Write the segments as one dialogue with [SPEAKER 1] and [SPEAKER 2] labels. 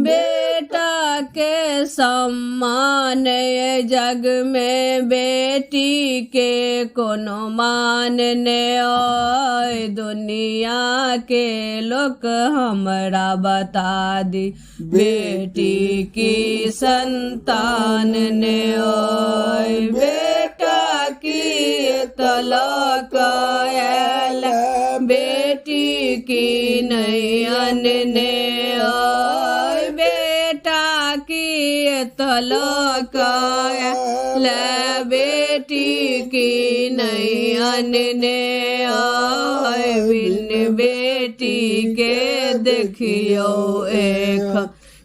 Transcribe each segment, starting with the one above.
[SPEAKER 1] बेटा के सम्मान ये जग में बेटी के कोनो मान ने ओए दुनिया के लोग हमरा बता दी बेटी की संतान ने ओए बेटा की तलाक आयल बेटी की नयन ने ओए बेटा की तलाक आयल बेटी की नयन ने ओए बिन बेटी के देखियो एक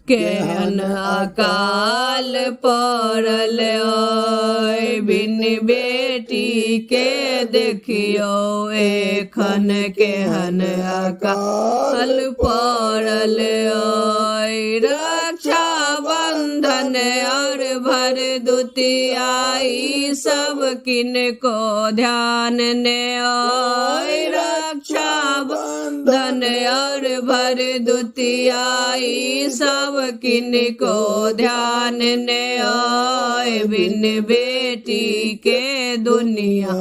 [SPEAKER 1] केहन अकाल पड़ल ओए बिन बेटी के देखियो एखन केहन अकाल पड़ल ओए रक्षा बंधन और भरदुतियाई सब किनको ध्यान ने ओए रक्षा बंधन और भरदुतियाई सब किनको ध्यान ने ओए बिन बेटी के दुनिया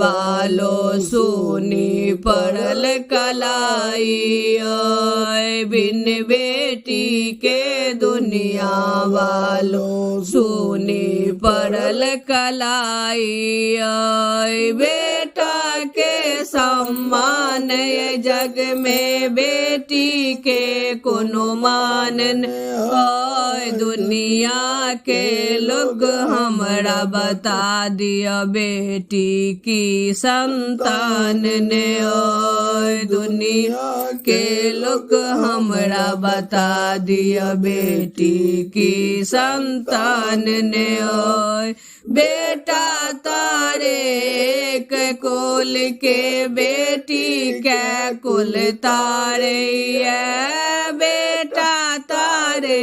[SPEAKER 1] वालों सुनी पड़ल कलाई ओए बिन बेटी के दुनिया वालों सुनी पड़ल कलाई ओए बेटा के सम्मान ये जग में बेटी के कोनो मान ओए दुनिया के लोग हमरा बता दिया बेटी की संतान ने ओए दुनिया के लोग हमरा बता दिया बेटी की संतान ने ओए बेटा तारे के कुल के बेटी के कुल तारे है बेटा तारे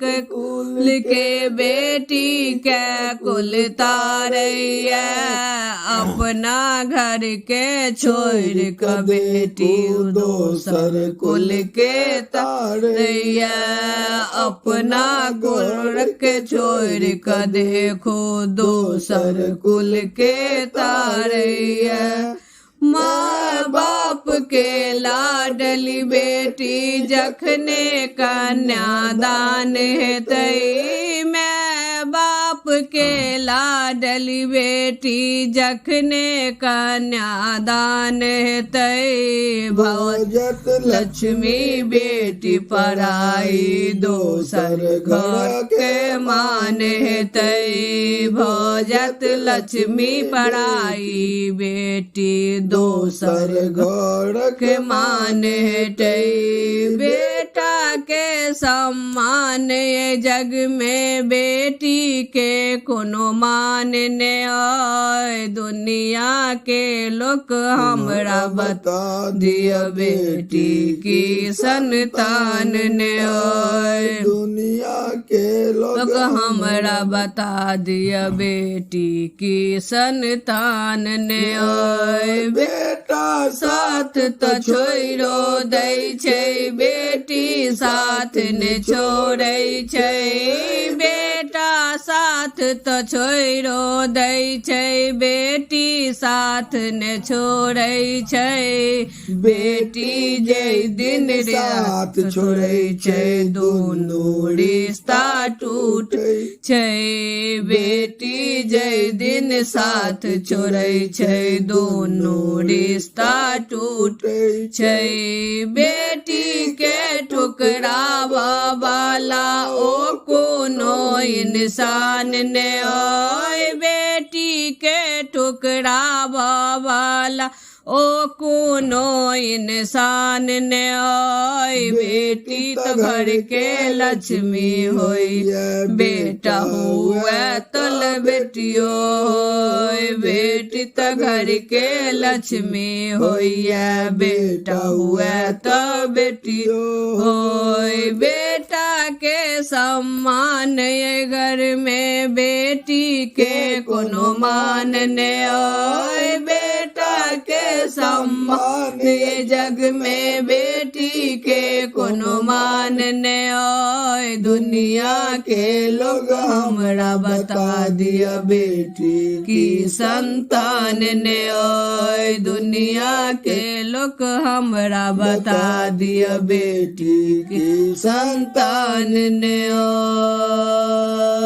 [SPEAKER 1] के कुल के बेटी के कुल तारे है अपना घर के छोड़ के बेटी दोसर कुल के तारे है अपना कुल के छोड़ के देखो दोसर कुल के तारे है माँ बाप के लाडली बेटी जखने कन्यादान है तई मैं बाप के लाडली बेटी जखने कन्यादान है तई भौजत लक्ष्मी बेटी पराई दोसर घर के मान है तई भौजत लक्ष्मी पराई बेटी दोसर घर के मान हटई बेटा के सम्मान ये जग में बेटी के कोनो मान ने ओए दुनिया के लोग हमरा बता दिया बेटी की संतान ने ओए दुनिया के लोग हमरा बता दिया बेटी की संतान ने ओए बेटा साथ तो छोड़ो दै छै बेटी साथ ने छोड़ै छै बेटा साथ तो छोड़ो दै छै बेटी साथ ने छोड़ै छै बेटी जे दिन साथ छोड़ै छै दुनू रिश्ता टूटै छै बेटी जे दिन साथ छोड़ै छै दुनू रिश्ता टूटै छै बेटी के ठुकरावा वाला ओ कोनो इंसान ने ओए बेटी के ठुकरावा वाला ओ कोनो इंसान ने ओए बेटी तो घर के लक्ष्मी होई बेटा हुआ तल बेटियो होई बेटी तो घर के लक्ष्मी होई बेटा हुआ तो बेटियो होई बेटा के सम्मान ये घर में बेटी के कोनो मान ने ओए बेटा के सम्मान ये जग में बेटी के कोनो मान ने आए दुनिया के लोग हमरा बता दिया बेटी की संतान ने आए दुनिया के लोग हमरा बता दिया बेटी की संतान ने आए।